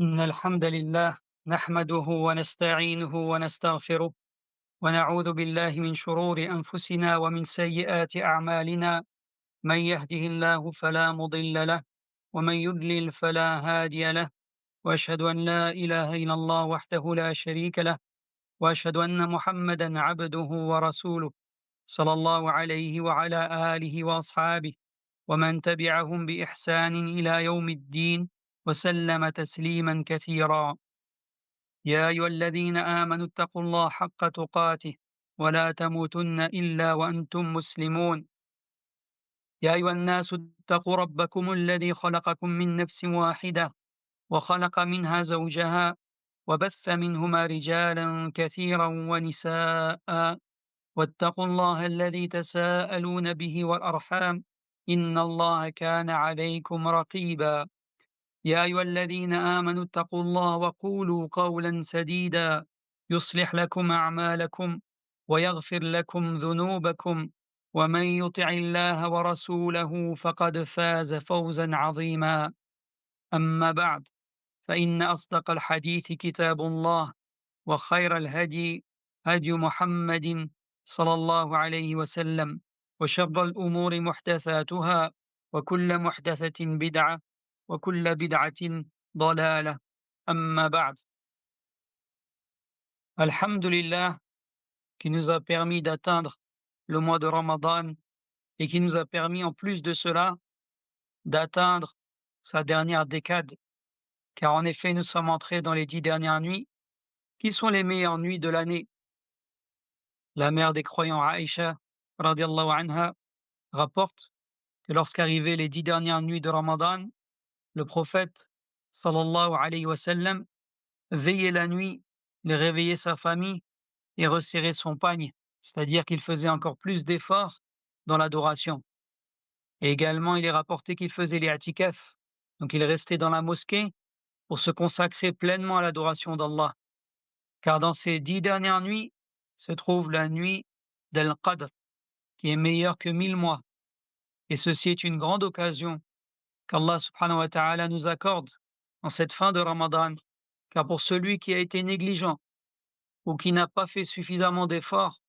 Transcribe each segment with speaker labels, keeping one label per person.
Speaker 1: إن الحمد لله نحمده ونستعينه ونستغفره ونعوذ بالله من شرور أنفسنا ومن سيئات أعمالنا. من يهده الله فلا مضل له ومن يضلل فلا هادي له. وأشهد أن لا إله إلا الله وحده لا شريك له، وأشهد أن محمدا عبده ورسوله صلى الله عليه وعلى آله وأصحابه ومن تبعهم بإحسان إلى يوم الدين وسلم تسليما كثيرا. يا أيها الذين آمنوا اتقوا الله حق تقاته ولا تموتن إلا وأنتم مسلمون. يا أيها الناس اتقوا ربكم الذي خلقكم من نفس واحدة وخلق منها زوجها وبث منهما رجالا كثيرا ونساء. واتقوا الله الذي تساءلون به والأرحام إن الله كان عليكم رقيبا. يا أيها الذين آمنوا اتقوا الله وقولوا قولا سديدا يصلح لكم أعمالكم ويغفر لكم ذنوبكم، ومن يطع الله ورسوله فقد فاز فوزا عظيما. أما بعد، فإن أصدق الحديث كتاب الله، وخير الهدي هدي محمد صلى الله عليه وسلم، وشر الأمور محدثاتها، وكل محدثة بدعة، وكل بدعة ضلالة. أما بعد. Alhamdulillah, qui nous a permis d'atteindre le mois de Ramadan et qui nous a permis en plus de cela d'atteindre sa dernière décade, car en effet nous sommes entrés dans les 10 dernières nuits qui sont les meilleures nuits de l'année. La mère des croyants Aïcha radiallahu anha rapporte que lorsqu'arrivaient les 10 dernières nuits de Ramadan, le prophète sallallahu alayhi wa sallam veillait la nuit, il réveillait sa famille et resserrait son pagne, c'est-à-dire qu'il faisait encore plus d'efforts dans l'adoration. Et également, il est rapporté qu'il faisait les atikaf, donc il restait dans la mosquée pour se consacrer pleinement à l'adoration d'Allah. Car dans ces 10 dernières nuits se trouve la nuit d'Al-Qadr, qui est meilleure que 1000 mois. Et ceci est une grande occasion qu'Allah subhanahu wa ta'ala nous accorde en cette fin de Ramadan, car pour celui qui a été négligent ou qui n'a pas fait suffisamment d'efforts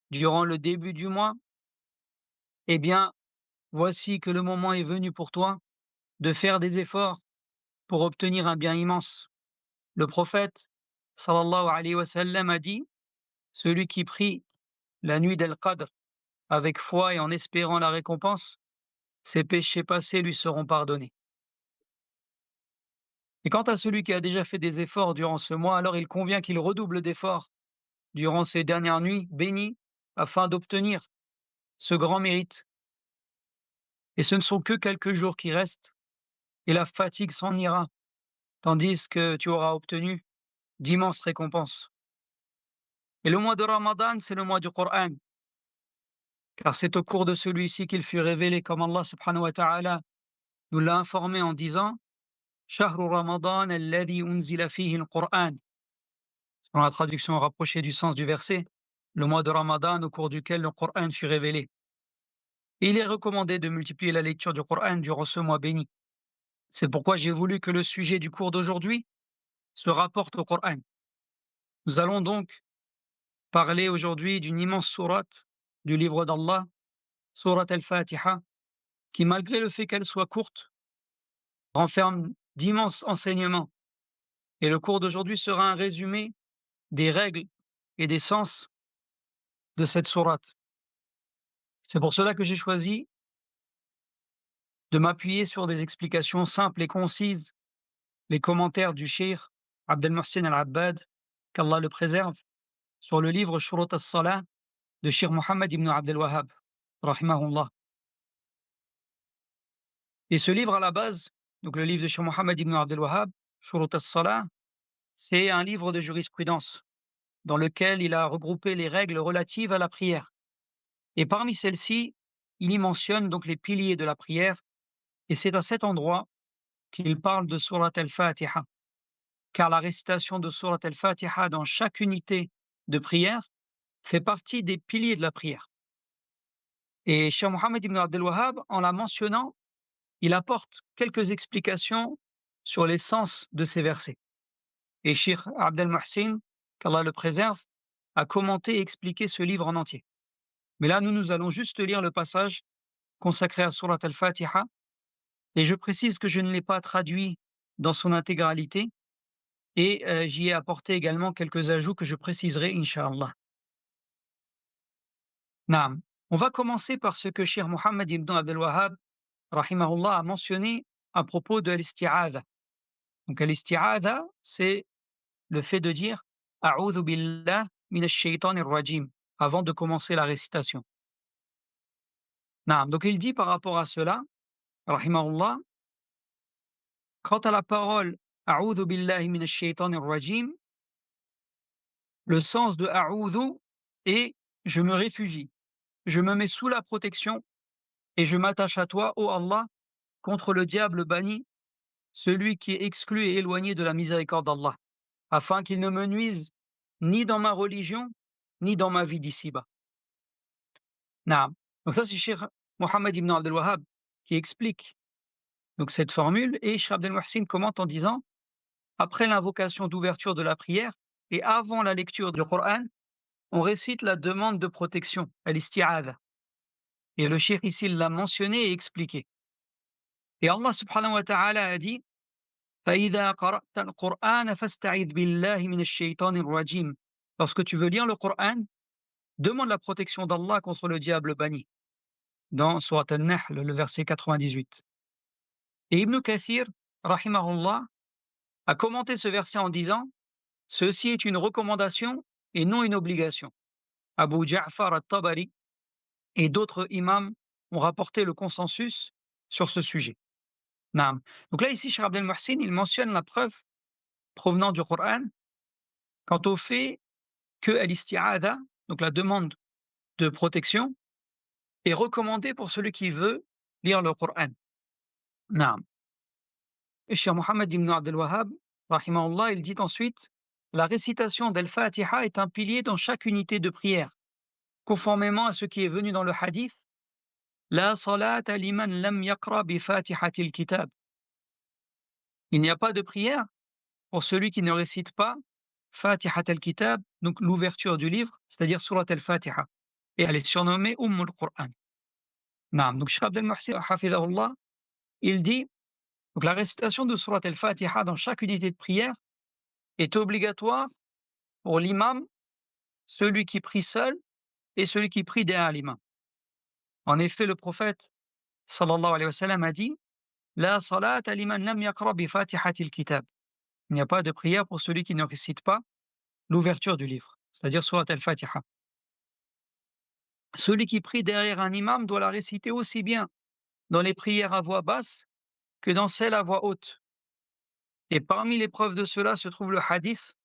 Speaker 1: durant le début du mois, eh bien, voici que le moment est venu pour toi de faire des efforts pour obtenir un bien immense. Le prophète, sallallahu alayhi wa sallam, a dit: celui qui prie la nuit d'Al-Qadr avec foi et en espérant la récompense, ses péchés passés lui seront pardonnés. Et quant à celui qui a déjà fait des efforts durant ce mois, alors il convient qu'il redouble d'efforts durant ces dernières nuits bénies afin d'obtenir ce grand mérite. Et ce ne sont que quelques jours qui restent et la fatigue s'en ira, tandis que tu auras obtenu d'immenses récompenses. Et le mois de Ramadan, c'est le mois du Coran, car c'est au cours de celui-ci qu'il fut révélé, comme Allah subhanahu wa ta'ala nous l'a informé en disant: Shahru Ramadan alladhi unzila fihi al-Qur'an. Selon la traduction rapprochée du sens du verset, le mois de Ramadan au cours duquel le Coran fut révélé. Et il est recommandé de multiplier la lecture du Coran durant ce mois béni. C'est pourquoi j'ai voulu que le sujet du cours d'aujourd'hui se rapporte au Coran. Nous allons donc parler aujourd'hui d'une immense sourate du livre d'Allah, sourate al-Fatiha, qui malgré le fait qu'elle soit courte, renferme d'immenses enseignements. Et le cours d'aujourd'hui sera un résumé des règles et des sens de cette sourate. C'est pour cela que j'ai choisi de m'appuyer sur des explications simples et concises, les commentaires du cheikh Abdel Mohsin Al-Abbad, qu'Allah le préserve, sur le livre Shurut as-Salah de Cheikh Mohammed ibn Abdel Wahhab, rahimahullah. Et ce livre à la base, donc le livre de Cheikh Mohammed ibn Abdel Wahhab, Shurut as-Salah, c'est un livre de jurisprudence dans lequel il a regroupé les règles relatives à la prière. Et parmi celles-ci, il y mentionne donc les piliers de la prière, et c'est à cet endroit qu'il parle de Surat al-Fatiha, car la récitation de Surat al-Fatiha dans chaque unité de prière fait partie des piliers de la prière. Et Cheikh Mohammed ibn Abdel Wahhab, en la mentionnant, il apporte quelques explications sur les sens de ces versets. Et Cheikh Abdel Mohsin, qu'Allah le préserve, a commenté et expliqué ce livre en entier. Mais là, nous allons juste lire le passage consacré à Surat al-Fatiha, et je précise que je ne l'ai pas traduit dans son intégralité, et j'y ai apporté également quelques ajouts que je préciserai, Inch'Allah. Naam. On va commencer par ce que Cheikh Mohammed ibn Abdel Wahhab, rahimahullah, a mentionné à propos de l'isti'adha. Donc, l'isti'adha, c'est le fait de dire A'udhu billah minash shaitanir rajim avant de commencer la récitation. Naam. Donc, il dit par rapport à cela, rahimahullah, quant à la parole A'udhu billahi minash shaitanir rajim, le sens de A'udhu est je me réfugie, je me mets sous la protection et je m'attache à toi, ô Allah, contre le diable banni, celui qui est exclu et éloigné de la miséricorde d'Allah, afin qu'il ne me nuise ni dans ma religion, ni dans ma vie d'ici-bas. Naam. Donc ça, c'est Cheikh Mohammed ibn Abdel Wahhab qui explique donc cette formule, et Cheikh Abdel Mohsin commente en disant, après l'invocation d'ouverture de la prière et avant la lecture du Coran, on récite la demande de protection, al-isti'adha. Et le cheikh ici l'a mentionné et expliqué. Et Allah subhanahu wa ta'ala a dit, فَإِذَا قَرَأْتَ الْقُرْآنَ فَاسْتَعِذْ بِاللَّهِ مِنَ الشَّيْطَانِ الرَّجِيمِ. Lorsque tu veux lire le Coran, demande la protection d'Allah contre le diable banni. Dans Surat An-Nahl, le verset 98. Et Ibn Kathir, rahimahullah, a commenté ce verset en disant, ceci est une recommandation et non une obligation. Abu Ja'far al-Tabari et d'autres imams ont rapporté le consensus sur ce sujet. Naam. Donc là, ici, Cheikh Abdel Mohsin, il mentionne la preuve provenant du Coran quant au fait que l'isti'adha, donc la demande de protection, est recommandée pour celui qui veut lire le Coran. Naam. Et Cheikh Mohammed ibn Abdel Wahhab, rahimahullah, il dit ensuite, la récitation d'Al-Fatiha est un pilier dans chaque unité de prière, conformément à ce qui est venu dans le hadith, La salata liman lam yaqra bi fatihatil kitab. Il n'y a pas de prière pour celui qui ne récite pas Fatihat al-Kitab, donc l'ouverture du livre, c'est-à-dire Surat al-Fatiha. Et elle est surnommée al-Qur'an. Naam. Donc Cheikh Abdel Mohsin, hafidahullah, il dit, donc la récitation de Surat al-Fatiha dans chaque unité de prière est obligatoire pour l'imam, celui qui prie seul et celui qui prie derrière l'imam. En effet, le prophète sallallahu alayhi wa sallam a dit, La salata liman lam yaqra bi Fatihatil kitab. Il n'y a pas de prière pour celui qui ne récite pas l'ouverture du livre, c'est-à-dire Surat al-Fatiha. Celui qui prie derrière un imam doit la réciter aussi bien dans les prières à voix basse que dans celles à voix haute. Et parmi les preuves de cela se trouve le hadith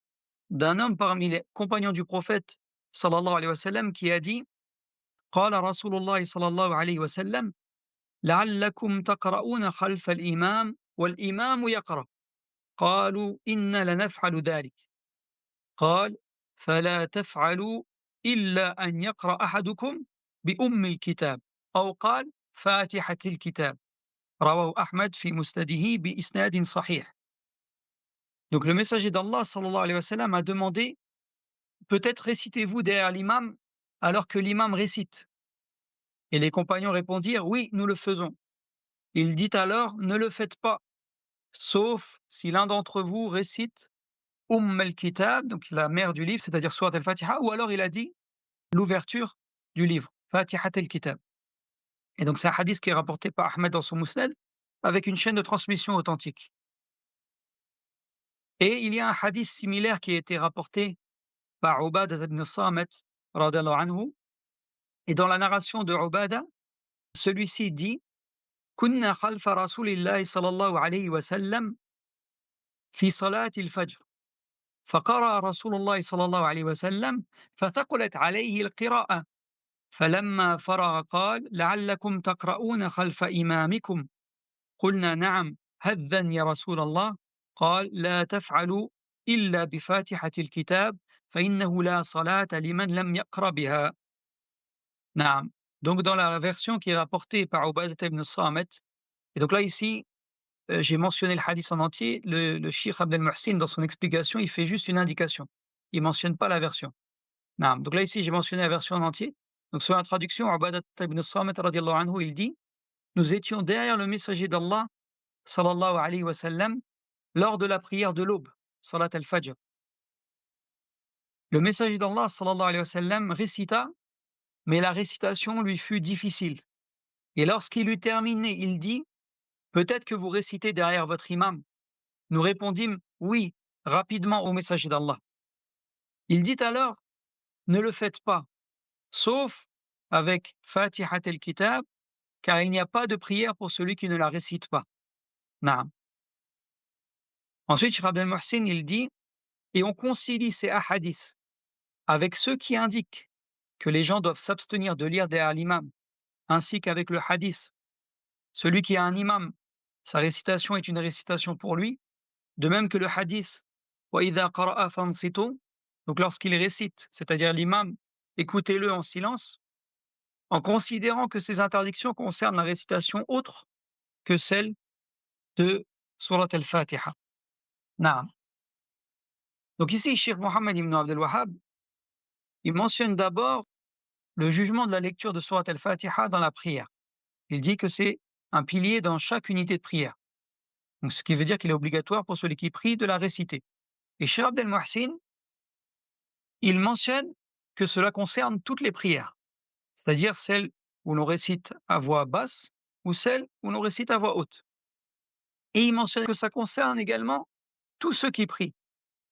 Speaker 1: d'un homme parmi les compagnons du prophète sallallahu alayhi wa sallam qui a dit قال رسول الله صلى الله عليه وسلم لعلكم تقرؤون خلف الإمام والإمام يقرأ قالوا إنا لنفعل ذلك قال فلا تفعلوا إلا أن يقرأ أحدكم بأم الكتاب أو قال فاتحة الكتاب رواه أحمد في مسنده بإسناد صحيح. Donc le messager d'Allah sallallahu alayhi wa sallam a demandé, peut-être récitez-vous derrière l'imam alors que l'imam récite. Et les compagnons répondirent, oui, nous le faisons. Il dit alors, ne le faites pas, sauf si l'un d'entre vous récite al-Kitab, donc la mère du livre, c'est-à-dire Surat al-Fatiha, ou alors il a dit l'ouverture du livre, Fatihat al-Kitab. Et donc c'est un hadith qui est rapporté par Ahmed dans son Musnad, avec une chaîne de transmission authentique. Et il y a un hadith similaire qui a été rapporté par Ubadah ibn Samit, radiyallahu anhu, et dans la narration de Ubadah, celui-ci dit كنا خلف رسول الله صلى الله عليه وسلم في صلاة الفجر فقرأ رسول الله صلى الله عليه وسلم فثقلت عليه القراءة فلما فرغ قال لعلكم تقرؤون خلف إمامكم قلنا نعم هذا يا رسول الله قال لا تفعلوا إلا بفاتحة الكتاب فإنه لا صلاة لمن لم يقرأ بها. نعم. Donc dans la version qui est rapportée par Ubadah ibn Samit, et donc là ici j'ai mentionné le hadith en entier, le Cheikh Abdel Muhsin, dans son explication, il fait juste une indication. Il mentionne pas la version. Naam. Donc là, ici, j'ai mentionné la version en entier. Donc sur la traduction, Ubadah ibn Samit radiyallahu anhu, il dit: «Nous étions derrière le messager d'Allah, sallallahu alayhi wa sallam, lors de la prière de l'aube, salat al-fajr. Le messager d'Allah, sallallahu alayhi wa sallam, récita, mais la récitation lui fut difficile. Et lorsqu'il eut terminé, il dit: Peut-être que vous récitez derrière votre imam. Nous répondîmes: Oui, rapidement au messager d'Allah. Il dit alors: Ne le faites pas, sauf avec Fatihat al-Kitab, car il n'y a pas de prière pour celui qui ne la récite pas. Naam. Ensuite, Cheikh Abdel Muhsin, il dit: Et on concilie ces ahadiths avec ceux qui indiquent que les gens doivent s'abstenir de lire derrière l'imam, ainsi qu'avec le hadith. Celui qui a un imam, sa récitation est une récitation pour lui, de même que le hadith وَإِذَا قَرَأَ فَانصِتُوا, donc lorsqu'il récite, c'est-à-dire l'imam, écoutez-le en silence, en considérant que ces interdictions concernent la récitation autre que celle de Surat al-Fatiha. Naam. Donc ici, Cheikh Mohammed ibn Abdel Wahhab, il mentionne d'abord le jugement de la lecture de Surat al-Fatiha dans la prière. Il dit que c'est un pilier dans chaque unité de prière. Donc, ce qui veut dire qu'il est obligatoire pour celui qui prie de la réciter. Et Cheikh Abdel Muhsin, il mentionne que cela concerne toutes les prières, c'est-à-dire celles où l'on récite à voix basse ou celles où l'on récite à voix haute. Et il mentionne que ça concerne également tous ceux qui prient,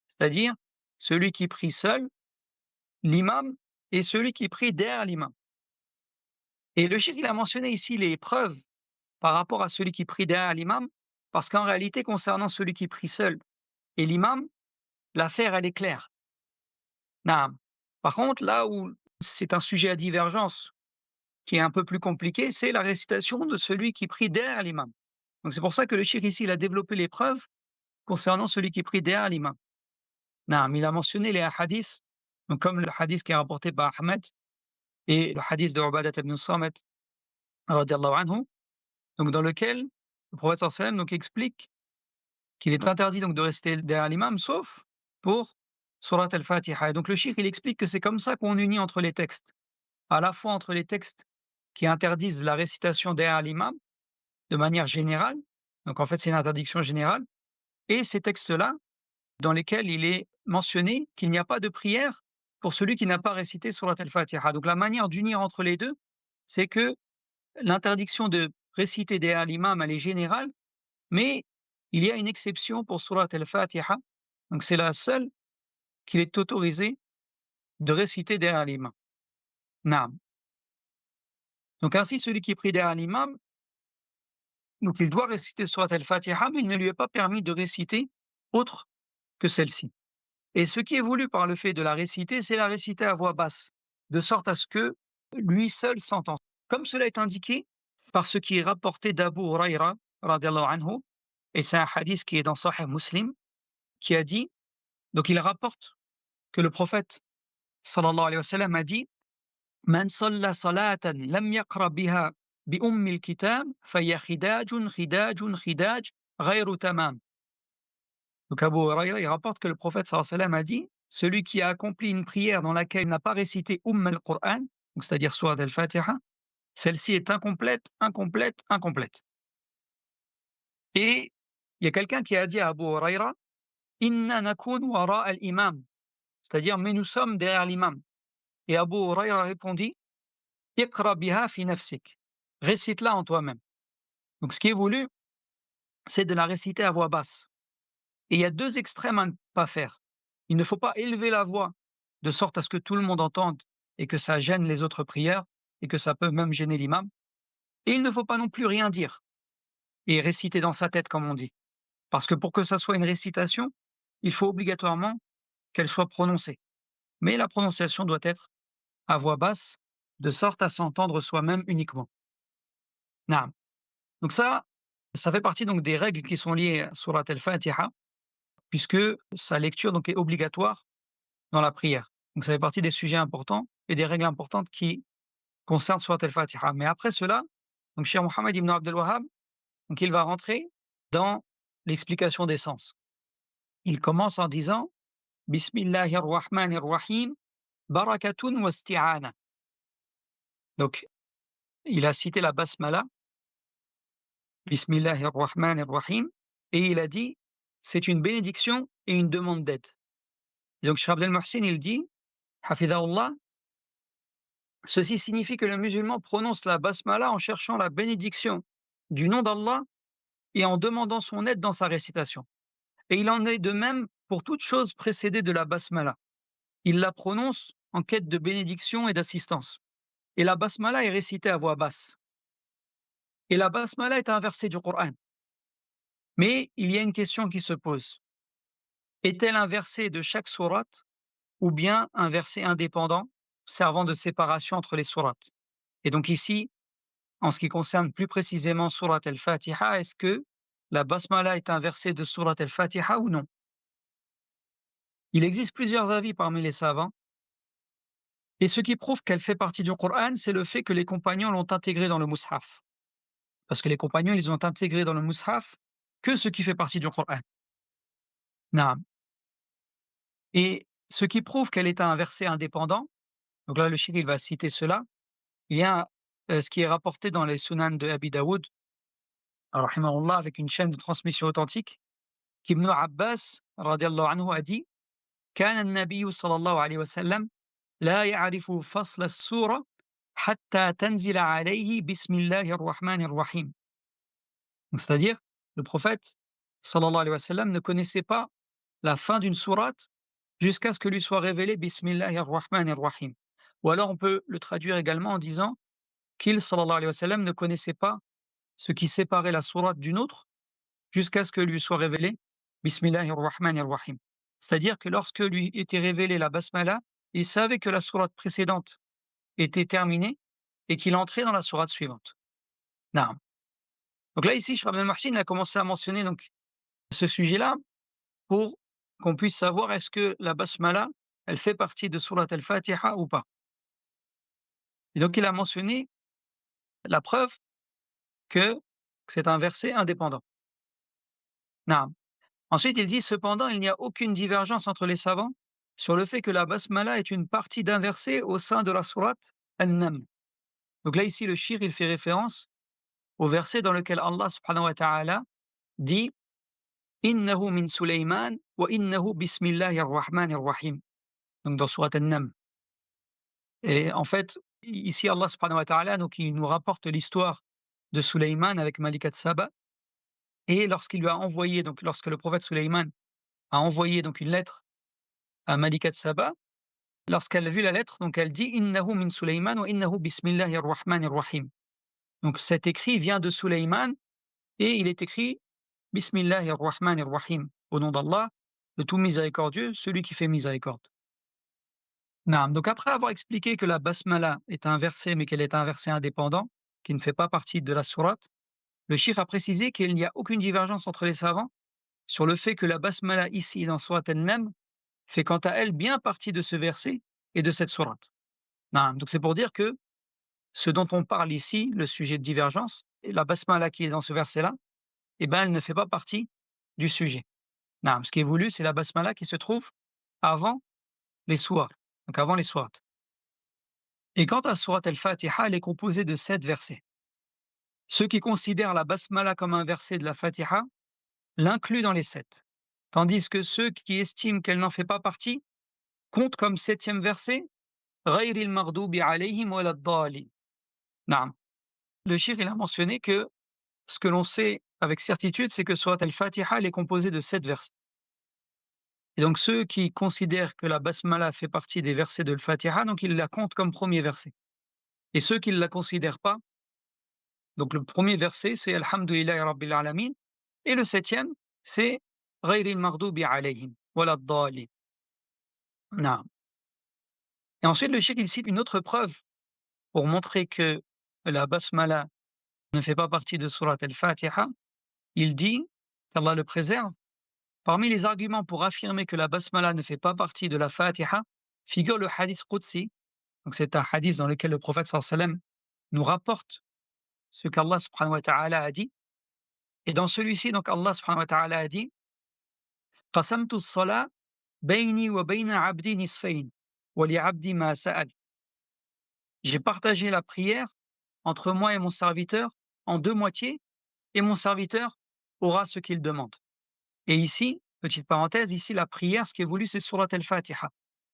Speaker 1: c'est-à-dire celui qui prie seul, l'imam et celui qui prie derrière l'imam. Et le cheikh, il a mentionné ici les preuves par rapport à celui qui prie derrière l'imam, parce qu'en réalité, concernant celui qui prie seul et l'imam, l'affaire, elle est claire. Naam. Par contre, là où c'est un sujet à divergence qui est un peu plus compliqué, c'est la récitation de celui qui prie derrière l'imam. Donc c'est pour ça que le cheikh ici, il a développé les preuves concernant celui qui prie derrière l'imam. Naam, il a mentionné les hadiths, donc comme le hadith qui est rapporté par Ahmed et le hadith de Ubadah ibn Samit radiyallahu anhu, donc dans lequel le prophète sallallahu alayhi wa sallam donc explique qu'il est interdit donc de rester derrière l'imam, sauf pour Surat al-Fatiha. Et donc le cheikh, il explique que c'est comme ça qu'on unit entre les textes, à la fois entre les textes qui interdisent la récitation derrière l'imam de manière générale, donc en fait c'est une interdiction générale, et ces textes-là dans lesquels il est mentionné qu'il n'y a pas de prière pour celui qui n'a pas récité Surat al-Fatiha. Donc la manière d'unir entre les deux, c'est que l'interdiction de réciter derrière l'imam, elle est générale, mais il y a une exception pour Surat al-Fatiha, donc c'est la seule qu'il est autorisé de réciter derrière l'imam. Naam. Donc ainsi, celui qui prie derrière l'imam, donc il doit réciter Surat al-Fatiha, mais il ne lui est pas permis de réciter autre que celle-ci. Et ce qui est voulu par le fait de la réciter, c'est la réciter à voix basse, de sorte à ce que lui seul s'entende. Comme cela est indiqué par ce qui est rapporté d'Abu Huraira, radiallahu anhu, et c'est un hadith qui est dans Sahih Muslim, qui a dit, donc il rapporte que le prophète, sallallahu alayhi wa sallam, a dit: Man salla salatan lam yaqra biha bi ummil kitab, faya khidajun khidajun khidaj ghayru tamam. Donc Abu Huraira, il rapporte que le prophète sallallahu alayhi wa sallam a dit: Celui qui a accompli une prière dans laquelle il n'a pas récité al-Qur'an, donc c'est-à-dire Surat al-Fatiha, celle-ci est incomplète, incomplète, incomplète. Et il y a quelqu'un qui a dit à Abu Huraira: Inna nakun wara al-imam, c'est-à-dire mais nous sommes derrière l'imam. Et Abu Huraira répondit: Iqra biha fi nafsik, récite-la en toi-même. Donc ce qui est voulu, c'est de la réciter à voix basse. Et il y a deux extrêmes à ne pas faire. Il ne faut pas élever la voix de sorte à ce que tout le monde entende et que ça gêne les autres prières et que ça peut même gêner l'imam. Et il ne faut pas non plus rien dire et réciter dans sa tête, comme on dit. Parce que pour que ça soit une récitation, il faut obligatoirement qu'elle soit prononcée. Mais la prononciation doit être à voix basse, de sorte à s'entendre soi-même uniquement. Naam. Donc ça fait partie donc des règles qui sont liées à Surat al-Fatiha, puisque sa lecture donc est obligatoire dans la prière. Donc ça fait partie des sujets importants et des règles importantes qui concernent Surat al-Fatiha. Mais après cela, donc Cheikh Mohammed ibn Abdel Wahhab, donc il va rentrer dans l'explication des sens. Il commence en disant Bismillahir Rahmanir Rahim, barakatun wa isti'ana. Donc, il a cité la basmala, Bismillahir Rahmanir Rahim, et il a dit c'est une bénédiction et une demande d'aide. Et donc, Cheikh Abdel Mohsin, il dit, Hafidahullah, ceci signifie que le musulman prononce la basmala en cherchant la bénédiction du nom d'Allah et en demandant son aide dans sa récitation. Et il en est de même pour toute chose précédée de la basmala. Il la prononce en quête de bénédiction et d'assistance. Et la basmala est récitée à voix basse. Et la basmala est un verset du Coran. Mais il y a une question qui se pose. Est-elle un verset de chaque sourate ou bien un verset indépendant servant de séparation entre les sourates? Et donc ici, en ce qui concerne plus précisément sourate al-Fatiha, est-ce que la basmala est un verset de sourate al-Fatiha ou non? Il existe plusieurs avis parmi les savants, et ce qui prouve qu'elle fait partie du Coran, c'est le fait que les compagnons l'ont intégré dans le Mus'haf. Parce que les compagnons, ils ont intégré dans le Mus'haf que ce qui fait partie du Coran. Naam. Et ce qui prouve qu'elle est un verset indépendant, donc là le cheikh il va citer cela, il y a ce qui est rapporté dans les Sunan de Abi Daoud, rahimahullah, avec une chaîne de transmission authentique, qu'Ibn Abbas radiallahu anhu a dit كان النبي صلى الله عليه وسلم لا يعرف فصل السورة حتى تنزل عليه بسم الله الرحمن الرحيم. Donc, c'est-à-dire, le prophète sallallahu alayhi wa sallam ne connaissait pas la fin d'une sourate jusqu'à ce que lui soit révélé Bismillahir Rahmanir Rahim. Ou alors on peut le traduire également en disant qu'il sallallahu alayhi wa sallam ne connaissait pas ce qui séparait la sourate d'une autre jusqu'à ce que lui soit révélé Bismillahir Rahmanir Rahim. C'est-à-dire que lorsque lui était révélé la basmala, il savait que la sourate précédente était terminée et qu'il entrait dans la sourate suivante. Naam. Donc là ici, Cheikh Abdel Mohsin a commencé à mentionner donc ce sujet-là pour qu'on puisse savoir est-ce que la basmala, elle fait partie de sourate al-Fatiha ou pas. Et donc il a mentionné la preuve que c'est un verset indépendant. Naam. Ensuite, il dit cependant, il n'y a aucune divergence entre les savants sur le fait que la basmala est une partie d'un verset au sein de la sourate An-Naml. Donc là ici le shir il fait référence au verset dans lequel Allah subhanahu wa ta'ala dit Innahu min Sulaiman wa innahu bismillahir rahmanir rahim. Donc dans sourate An-Naml. Et en fait, ici Allah subhanahu wa ta'ala donc il nous rapporte l'histoire de Sulaiman avec Malikat Saba, et lorsqu'il lui a envoyé, donc lorsque le prophète Sulaiman a envoyé donc une lettre à Malikat Saba, lorsqu'elle a vu la lettre, donc elle dit Innahu min Sulaiman wa innahu bismillahir rahmanir rahim. Donc cet écrit vient de Sulaiman et il est écrit Bismillahir rahmanir rahim, au nom d'Allah, le tout miséricordieux, celui qui fait miséricorde. Naam. Donc après avoir expliqué que la basmala est un verset mais qu'elle est un verset indépendant, qui ne fait pas partie de la sourate, le cheikh a précisé qu'il n'y a aucune divergence entre les savants sur le fait que la basmala ici dans sourate An-Naml fait quant à elle bien partie de ce verset et de cette sourate. Naam. Donc c'est pour dire que ce dont on parle ici, le sujet de divergence, et la basmala qui est dans ce verset-là, eh ben elle ne fait pas partie du sujet. Naam. Ce qui est voulu, c'est la basmala qui se trouve avant les sourates, donc avant les sourates. Et quant à sourate al-Fatiha, elle est composée de 7 versets. Ceux qui considèrent la basmala comme un verset de la Fatiha l'incluent dans les 7, tandis que ceux qui estiment qu'elle n'en fait pas partie comptent comme 7e verset Ghayril maghdubi alayhim waladdallin. Naam. Le cheikh il a mentionné que ce que l'on sait avec certitude, c'est que sourate al-Fatiha elle est composée de 7 versets. Et donc ceux qui considèrent que la basmala fait partie des versets de l'Fatiha, donc ils la comptent comme premier verset. Et ceux qui ne la considèrent pas, donc le premier verset c'est Alhamdulillahi Rabbil Alamin, et le 7e c'est Ghayril maghdubi alayhim waladdallin. Naam. Et ensuite le cheikh il cite une autre preuve pour montrer que la basmala ne fait pas partie de sourate al-Fatiha. Il dit, qu'Allah le préserve, parmi les arguments pour affirmer que la basmala ne fait pas partie de la Fatiha, figure le hadith Qudsi. Donc c'est un hadith dans lequel le prophète sallallahu alayhi wa sallam nous rapporte ce qu'Allah subhanahu wa ta'ala a dit. Et dans celui-ci, donc Allah subhanahu wa ta'ala a dit: «Qasamtu as-salat bayni wa bayna 'abdi nisfayn, wa li 'abdi ma sa'al». J'ai partagé la prière entre moi et mon serviteur en 2 moitiés, et mon serviteur aura ce qu'il demande. Et ici, petite parenthèse, ici la prière, ce qui est voulu, c'est surat al-Fatiha.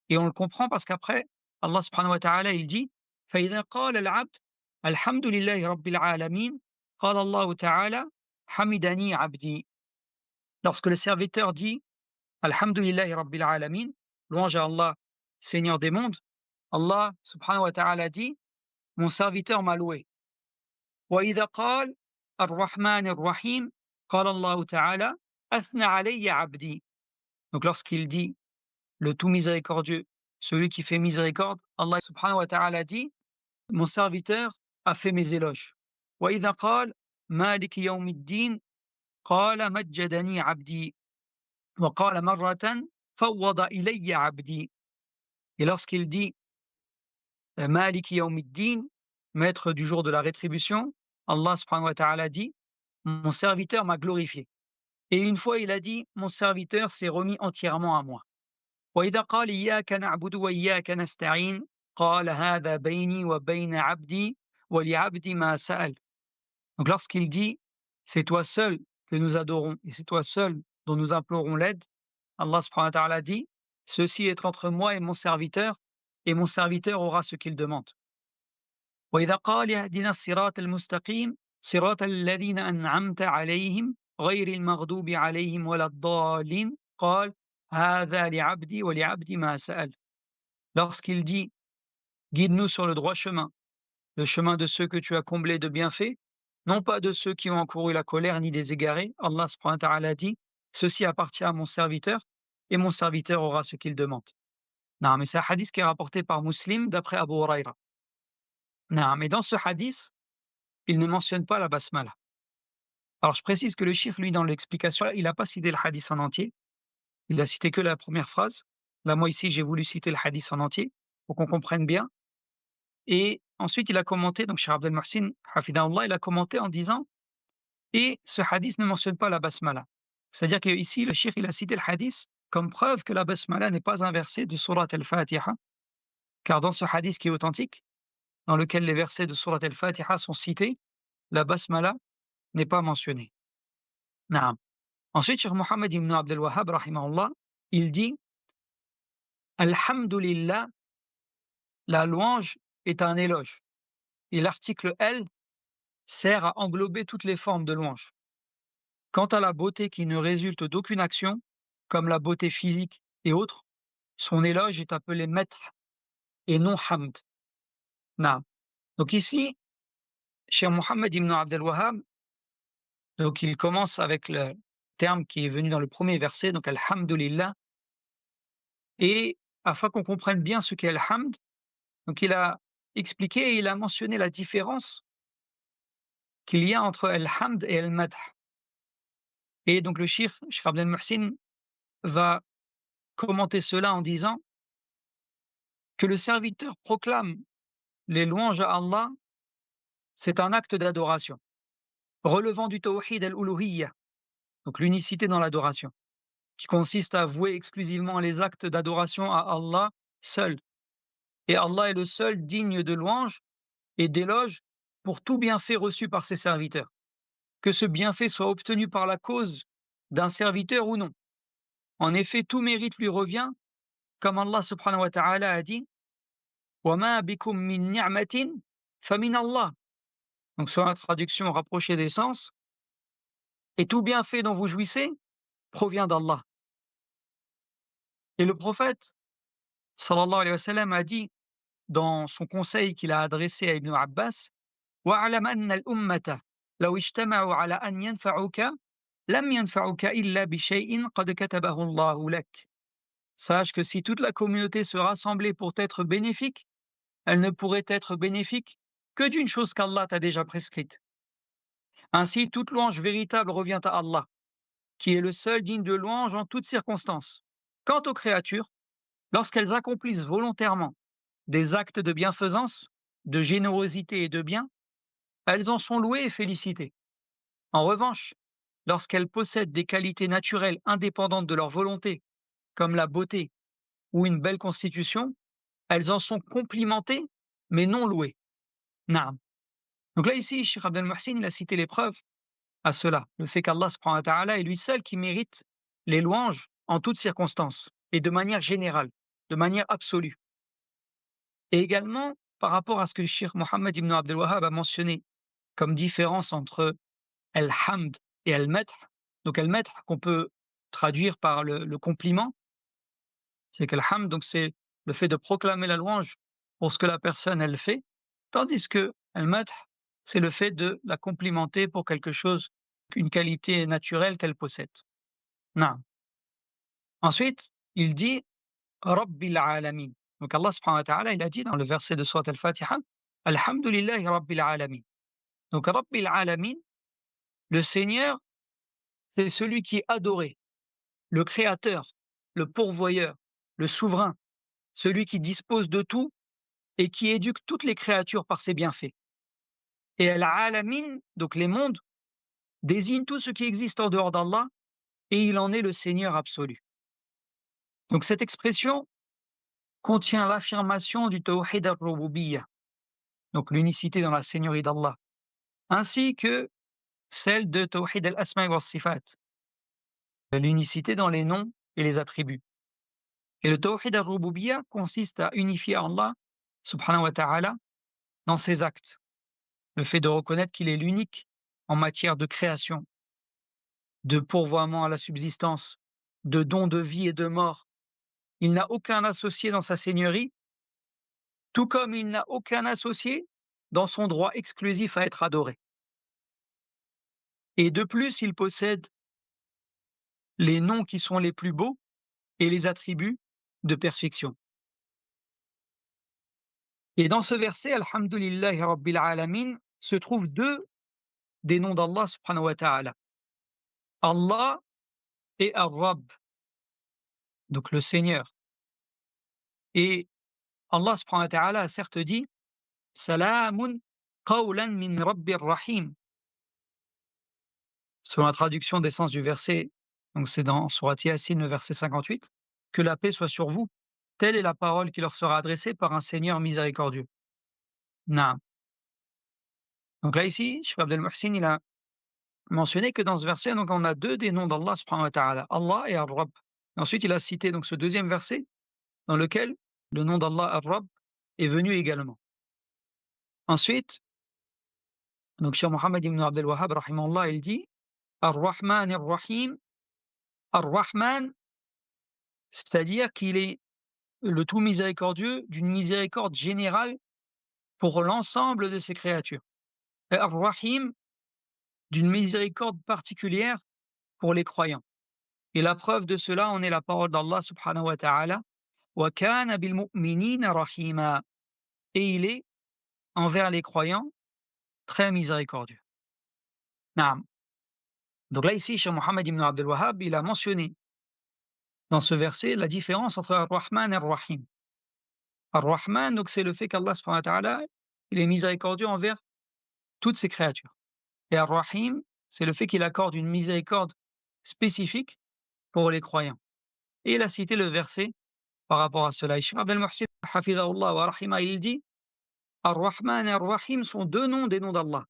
Speaker 1: Et on le comprend parce qu'après, Allah subhanahu wa ta'ala, il dit: فَإِذَا قَالَ الْعَبْدُ الْحَمْدُ لِلَّهِ رَبِّ الْعَالَمِينَ قَالَ اللَّهُ تَعَالَى حَمِدَنِي عَبْدِي. Lorsque le serviteur dit: Alhamdulillahi Rabbil Alamin, louange à Allah, Seigneur des mondes, Allah subhanahu wa ta'ala dit: mon serviteur m'a loué. وإذا قال الرحمن الرحيم قال الله تعالى أثنى علي عبدي. Donc lorsqu'il dit le tout miséricordieux, celui qui fait miséricorde, Allah subhanahu wa ta'ala dit: mon serviteur a fait mes éloges. وإذا قال مالك يوم الدين قال مجدني عبدي وقال مرة فوض إلي عبدي. Et lorsqu'il dit Maliki Yawmiddin, maître du jour de la rétribution, Allah subhanahu wa ta'ala dit: mon serviteur m'a glorifié. Et une fois il a dit: mon serviteur s'est remis entièrement à moi. وإذا قال إياك نعبد وإياك نستعين قال هذا بيني وبين عبدي ولعبدي ما سأل. Donc lorsqu'il dit: c'est toi seul que nous adorons et c'est toi seul dont nous implorons l'aide, Allah subhanahu wa ta'ala dit: ceci est entre moi et mon serviteur aura ce qu'il demande. وإذا قال اهدنا الصراط المستقيم صراط الذين أنعمت عليهم غير المغضوب عليهم ولا الضالين قال هذا لعبدي ولعبدي ما سأل. Lorsqu'il dit: guide-nous sur le chemin de ceux que tu as comblés de bienfaits, non pas de ceux qui ont encouru la colère ni des égarés, Allah subhanahu wa ta'ala dit: ceci appartient à mon serviteur et mon serviteur aura ce qu'il demande. Non, mais c'est un hadith qui est rapporté par Muslim d'après Abu Huraira. Non, mais dans ce hadith, il ne mentionne pas la basmala. Alors je précise que le chiffre, lui, dans l'explication, il n'a pas cité le hadith en entier. Il a cité que la première phrase. Là, moi, ici, j'ai voulu citer le hadith en entier pour qu'on comprenne bien. Et ensuite, il a commenté, donc Cheikh Abdel Muhsin, Hafidahullah, il a commenté en disant: et ce hadith ne mentionne pas la basmala. C'est-à-dire qu'ici, le cheikh, il a cité le hadith comme preuve que la basmala n'est pas un verset de surat al-Fatiha, car dans ce hadith qui est authentique, dans lequel les versets de surat al-Fatiha sont cités, la basmala n'est pas mentionnée. Naam. Ensuite, Cheikh Mohammed ibn Abdel Wahhab, rahimahullah, il dit: Alhamdulillah, la louange est un éloge. Et l'article L sert à englober toutes les formes de louange. Quant à la beauté qui ne résulte d'aucune action, comme la beauté physique et autres, son éloge est appelé maître et non hamd. Naam. Donc ici, Cheikh Mohammed ibn Abdel Wahhab, donc il commence avec le terme qui est venu dans le premier verset, donc Alhamdulillah, et afin qu'on comprenne bien ce qu'est Al-Hamd, donc il a expliqué et il a mentionné la différence qu'il y a entre Al-Hamd et Al-Madh. Et donc le Cheikh Abdel Muhsin va commenter cela en disant que le serviteur proclame les louanges à Allah, c'est un acte d'adoration, relevant du tawhid al-uluhiyya, donc l'unicité dans l'adoration, qui consiste à vouer exclusivement les actes d'adoration à Allah seul. Et Allah est le seul digne de louange et d'éloge pour tout bienfait reçu par ses serviteurs, que ce bienfait soit obtenu par la cause d'un serviteur ou non. En effet, tout mérite lui revient, comme Allah subhanahu wa ta'ala a dit: وَمَا بِكُم مِّن نِّعْمَةٍ فَمِنَ اللَّهِ. Donc sur la traduction rapprochée des sens, et tout bienfait dont vous jouissez provient d'Allah. Et le prophète sallallahu alayhi wa sallam a dit dans son conseil qu'il a adressé à Ibn Abbas: وَاعْلَمْ أَنَّ الْأُمَّةَ لو اجتمعوا على أن ينفعوك لم ينفعوك إلا بشيء قد كتبه الله لك. Sache que si toute la communauté se rassemblait pour être bénéfique, elle ne pourrait être bénéfique que d'une chose qu'Allah t'a déjà prescrite. Ainsi, toute louange véritable revient à Allah, qui est le seul digne de louange en toutes circonstances. Quant aux créatures, lorsqu'elles accomplissent volontairement des actes de bienfaisance, de générosité et de bien, elles en sont louées et félicitées. En revanche, lorsqu'elles possèdent des qualités naturelles indépendantes de leur volonté, comme la beauté ou une belle constitution, elles en sont complimentées, mais non louées. Naam. Donc là, ici, Cheikh Abdel Mohsin, il a cité les preuves à cela. Le fait qu'Allah subhanahu wa ta'ala est lui seul qui mérite les louanges en toutes circonstances et de manière générale, de manière absolue. Et également, par rapport à ce que Cheikh Mohammed ibn Abdel Wahhab a mentionné comme différence entre al-hamd et al-madh. Donc al-madh qu'on peut traduire par le compliment, c'est que hamd donc c'est le fait de proclamer la louange pour ce que la personne elle fait, tandis que al-madh c'est le fait de la complimenter pour quelque chose, une qualité naturelle qu'elle possède. Naam. Ensuite, il dit Rabbil alamin. Donc Allah subhanahu wa ta'ala, il a dit dans le verset de Sourate Al-Fatiha, Alhamdulillahi Rabbil alamin. Donc Rabbil alamin, le Seigneur, c'est celui qui est adoré, le créateur, le pourvoyeur, le souverain, celui qui dispose de tout et qui éduque toutes les créatures par ses bienfaits. Et Al-Alamin, donc les mondes, désigne tout ce qui existe en dehors d'Allah et il en est le Seigneur absolu. Donc cette expression contient l'affirmation du Tawhid al-Rububiyyah, donc l'unicité dans la Seigneurie d'Allah, ainsi que celle de Tawhid al-Asma' wa Sifat, l'unicité dans les noms et les attributs. Et le Tawhid al-Rububiyyah consiste à unifier Allah subhanahu wa ta'ala dans ses actes. Le fait de reconnaître qu'il est l'unique en matière de création, de pourvoiement à la subsistance, de don de vie et de mort. Il n'a aucun associé dans sa seigneurie, tout comme il n'a aucun associé dans son droit exclusif à être adoré. Et de plus, il possède les noms qui sont les plus beaux et les attributs de perfection. Et dans ce verset, Alhamdulillahi Rabbil Alamin, se trouvent deux des noms d'Allah subhanahu wa ta'ala. Allah et Ar-Rabb, donc le Seigneur. Et Allah subhanahu wa ta'ala a certes dit Salamun qawlan min Rabbir Rahim. Selon la traduction des sens du verset, donc c'est dans Surat Yasin, le verset 58, que la paix soit sur vous. Telle est la parole qui leur sera adressée par un Seigneur miséricordieux. Naam. Donc là ici, Cheikh Abdel Mohsin, il a mentionné que dans ce verset, donc on a deux des noms d'Allah subhanahu wa ta'ala, Allah et Ar-Rabb. Ensuite, il a cité donc ce deuxième verset dans lequel le nom d'Allah Ar-Rabb est venu également. Ensuite, donc Cheikh Mohammed ibn Abdel Wahhab, rahimahullah, il dit Ar-Rahman Ar-Rahim. Ar-Rahman, c'est-à-dire qu'il est le tout miséricordieux d'une miséricorde générale pour l'ensemble de ses créatures. Et Ar-Rahim, d'une miséricorde particulière pour les croyants. Et la preuve de cela en est la parole d'Allah subhanahu wa ta'ala Wa kana bil mu'minina rahima. Et il est envers les croyants très miséricordieux. Naam. Donc là ici, Cheikh Mohammed ibn Abdel Wahhab, il a mentionné dans ce verset la différence entre Ar-Rahman et Ar-Rahim. Ar-Rahman, donc c'est le fait qu'Allah subhanahu wa ta'ala, il est miséricordieux envers toutes ses créatures. Et Ar-Rahim, c'est le fait qu'il accorde une miséricorde spécifique pour les croyants. Et il a cité le verset par rapport à cela. Cheikh Abdel Mohsin, hafidhahullah wa rahima, il dit Ar-Rahman et Ar-Rahim sont deux noms des noms d'Allah,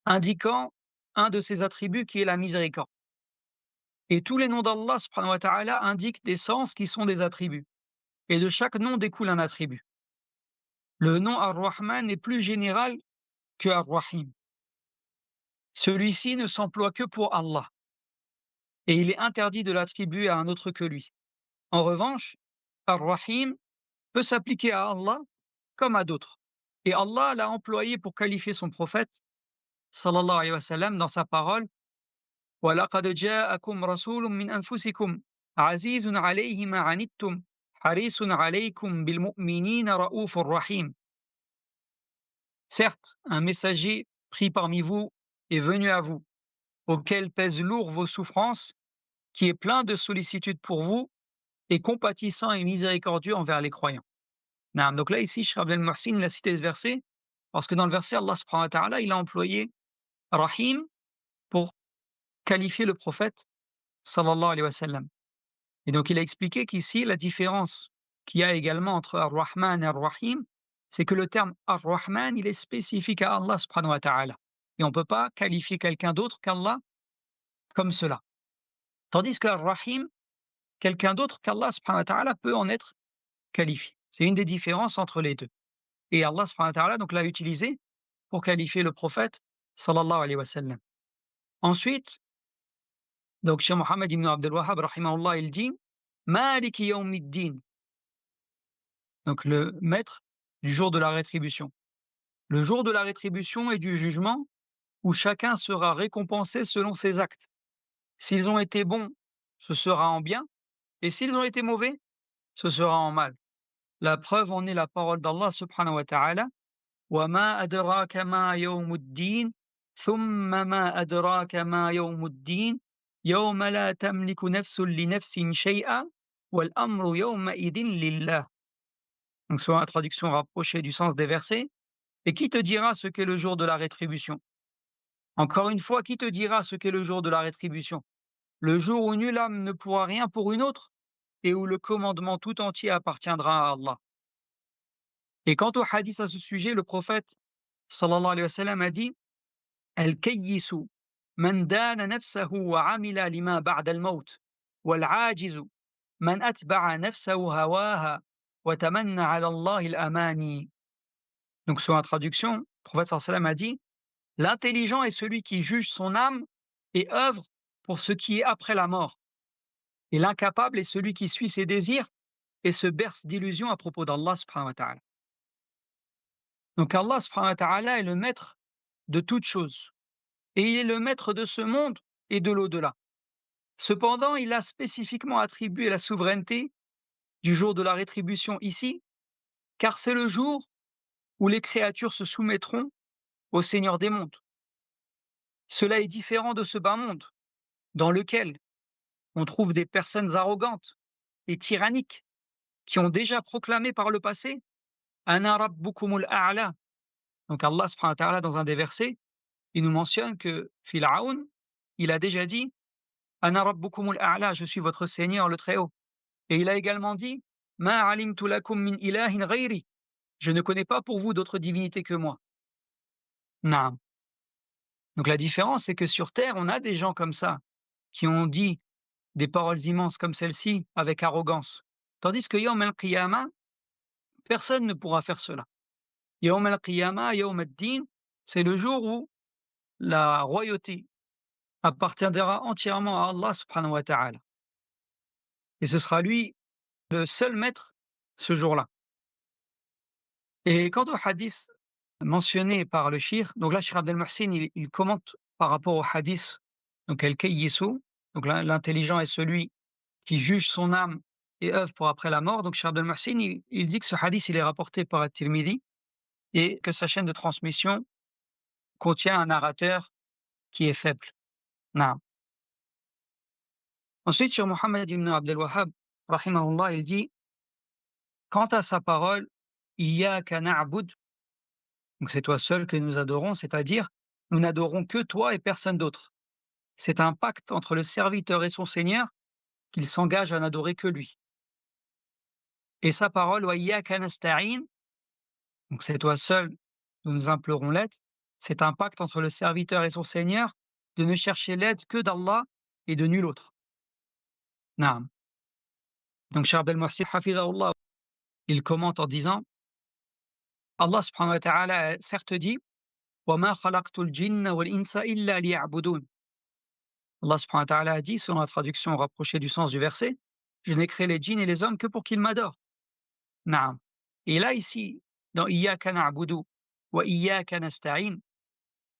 Speaker 1: indiquant un de ses attributs qui est la miséricorde. Et tous les noms d'Allah subhanahu wa ta'ala indiquent des sens qui sont des attributs. Et de chaque nom découle un attribut. Le nom Ar-Rahman est plus général que Ar-Rahim. Celui-ci ne s'emploie que pour Allah. Et il est interdit de l'attribuer à un autre que lui. En revanche, Ar-Rahim peut s'appliquer à Allah comme à d'autres. Et Allah l'a employé pour qualifier son prophète, sallallahu alayhi wa sallam, dans sa parole وَلَقَدْ جَاءَكُمْ رَسُولٌ مِّنْ أَنفُسِكُمْ عَزِيزٌ عَلَيْهِ مَا عَنِتُّمْ حَرِيصٌ عَلَيْكُمْ بِالْمُؤْمِنِينَ رَءُوفٌ رَحِيمٌ. Certes, un messager pris parmi vous est venu à vous, auquel pèsent lourd vos souffrances, qui est plein de sollicitude pour vous, et compatissant et miséricordieux envers les croyants. Naam. Donc là, ici, Cheikh Abdel Mohsin, il a cité ce verset, parce que dans le verset, Allah subhanahu wa ta'ala, il a employé Rahim pour qualifier le prophète sallallahu alayhi wa sallam. Et donc il a expliqué qu'ici, la différence qu'il y a également entre Ar-Rahman et Ar-Rahim, c'est que le terme Ar-Rahman, il est spécifique à Allah subhanahu wa ta'ala. Et on ne peut pas qualifier quelqu'un d'autre qu'Allah comme cela. Tandis que Ar-Rahim, quelqu'un d'autre qu'Allah subhanahu wa ta'ala peut en être qualifié. C'est une des différences entre les deux. Et Allah subhanahu wa ta'ala donc l'a utilisé pour qualifier le prophète sallallahu alayhi wa sallam. Ensuite, donc Cheikh Mohammed ibn Abdul Wahhab rahimahullah, il dit Maliki yawmiddin, donc le maître du jour de la rétribution. Le jour de la rétribution et du jugement où chacun sera récompensé selon ses actes. S'ils ont été bons, ce sera en bien, et s'ils ont été mauvais, ce sera en mal. La preuve en est la parole d'Allah subhanahu wa ta'ala وَمَا أَدْرَاكَ مَا يَوْمُ الدِّينِ ثُمَّ مَا أَدْرَاكَ مَا يَوْمُ الدِّينِ يَوْمَ لَا تَمْلِكُ نَفْسٌ لِنَفْسٍ شَيْئًا وَالْأَمْرُ يَوْمَئِذٍ لِلَّهِ. Donc selon la traduction rapprochée du sens des versets, et qui te dira ce qu'est le jour de la rétribution? Encore une fois, qui te dira ce qu'est le jour de la rétribution? Le jour où nulle âme ne pourra rien pour une autre et où le commandement tout entier appartiendra à Allah. Et quant au hadith à ce sujet, le prophète sallallahu alayhi wa sallam a dit Al-kayyisu man dana nafsahu wa amila lima ba'da al-maut wal-ajizu man atba'a nafsahu hawaha wa tamanna 'ala Allah al-amani. Donc sur la traduction, le prophète sallallahu alayhi wa sallam a dit l'intelligent est celui qui juge son âme et œuvre pour ce qui est après la mort. Et l'incapable est celui qui suit ses désirs et se berce d'illusions à propos d'Allah subhanahu wa ta'ala. Donc Allah subhanahu wa ta'ala est le maître de toutes choses. Et il est le maître de ce monde et de l'au-delà. Cependant, il a spécifiquement attribué la souveraineté du jour de la rétribution ici, car c'est le jour où les créatures se soumettront au Seigneur des mondes. Cela est différent de ce bas monde, dans lequel on trouve des personnes arrogantes et tyranniques qui ont déjà proclamé par le passé Ana rabbukumul a'la. Donc Allah subhanahu wa ta'ala, dans un des versets, il nous mentionne que Pharaon, il a déjà dit Ana rabbukumul a'la, je suis votre Seigneur le Très-Haut. Et il a également dit Ma alimtu lakum min ilahin ghayri, je ne connais pas pour vous d'autres divinités que moi. Naam. Donc la différence, c'est que sur terre, on a des gens comme ça, qui ont dit des paroles immenses comme celle-ci avec arrogance. Tandis que Yawm al-Qiyamah, personne ne pourra faire cela. Yawm al-Qiyamah, Yawm ad-Din, c'est le jour où la royauté appartiendra entièrement à Allah subhanahu wa ta'ala. Et ce sera lui le seul maître ce jour-là. Et quant au hadith mentionné par le shir, donc là, Cheikh Abdel Mohsin, il commente par rapport au hadith, donc al-kayyisu, donc l'intelligent est celui qui juge son âme et œuvre pour après la mort. Donc Cheikh Abdel Mohsin, il dit que ce hadith, il est rapporté par At-Tirmidhi et que sa chaîne de transmission contient un narrateur qui est faible. Naam. Ensuite, sur Mohammed ibn Abdel Wahhab, rahimahullah, il dit quant à sa parole, Iyyaka na'bud, donc c'est toi seul que nous adorons, c'est-à-dire nous n'adorons que toi et personne d'autre. C'est un pacte entre le serviteur et son Seigneur qu'il s'engage à n'adorer que lui. Et sa parole, Wa iyyaka nasta'in, donc c'est toi seul nous nous implorons l'aide, c'est un pacte entre le serviteur et son Seigneur de ne chercher l'aide que d'Allah et de nul autre. Naam. Donc Cheikh Abdel Mohsin hafidahullah, il commente en disant Allah subhanahu wa ta'ala a certes dit وَمَا خَلَقْتُ الْجِنَّ وَالْإِنسَ إِلَّا لِيَعْبُدُونِ. Allah subhanahu wa ta'ala a dit, selon la traduction rapprochée du sens du verset, je n'ai créé les djinns et les hommes que pour qu'ils m'adorent. Naam. Et là, ici, dans Iyyaka na'budu wa iyyaka nasta'in,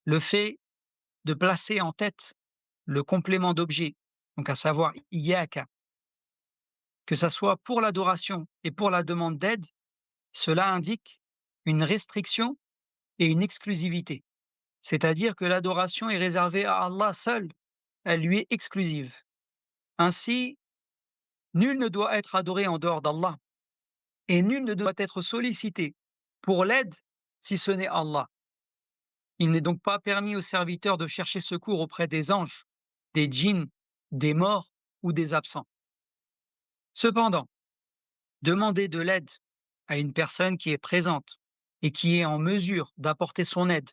Speaker 1: le fait de placer en tête le complément d'objet, donc à savoir Iyyaka, que ça soit pour l'adoration et pour la demande d'aide, cela indique une restriction et une exclusivité. C'est-à-dire que l'adoration est réservée à Allah seul, elle lui est exclusive. Ainsi, nul ne doit être adoré en dehors d'Allah, et nul ne doit être sollicité pour l'aide si ce n'est Allah. Il n'est donc pas permis aux serviteurs de chercher secours auprès des anges des djinns, des morts ou des absents. Cependant, demander de l'aide à une personne qui est présente et qui est en mesure d'apporter son aide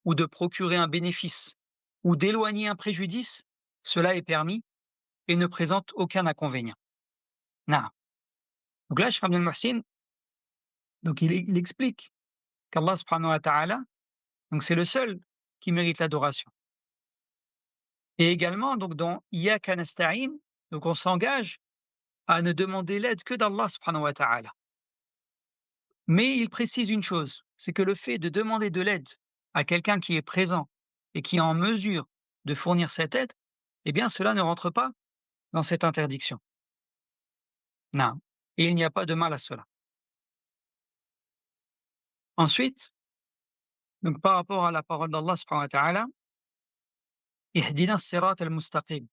Speaker 1: ou de procurer un bénéfice ou d'éloigner un préjudice, cela est permis et ne présente aucun inconvénient. Naam. Donc là, Cheikh Abdel Mohsin, donc il explique qu'Allah subhanahu wa ta'ala, donc c'est le seul qui mérite l'adoration. Et également, donc dans Iyyaka nasta'in, donc on s'engage à ne demander l'aide que d'Allah subhanahu wa ta'ala. Mais il précise une chose, c'est que le fait de demander de l'aide à quelqu'un qui est présent et qui est en mesure de fournir cette aide, eh bien cela ne rentre pas dans cette interdiction. Non. Et il n'y a pas de mal à cela. Ensuite, donc par rapport à la parole d'Allah subhanahu wa ta'ala, Ihdina as-sirat al-mustaqim.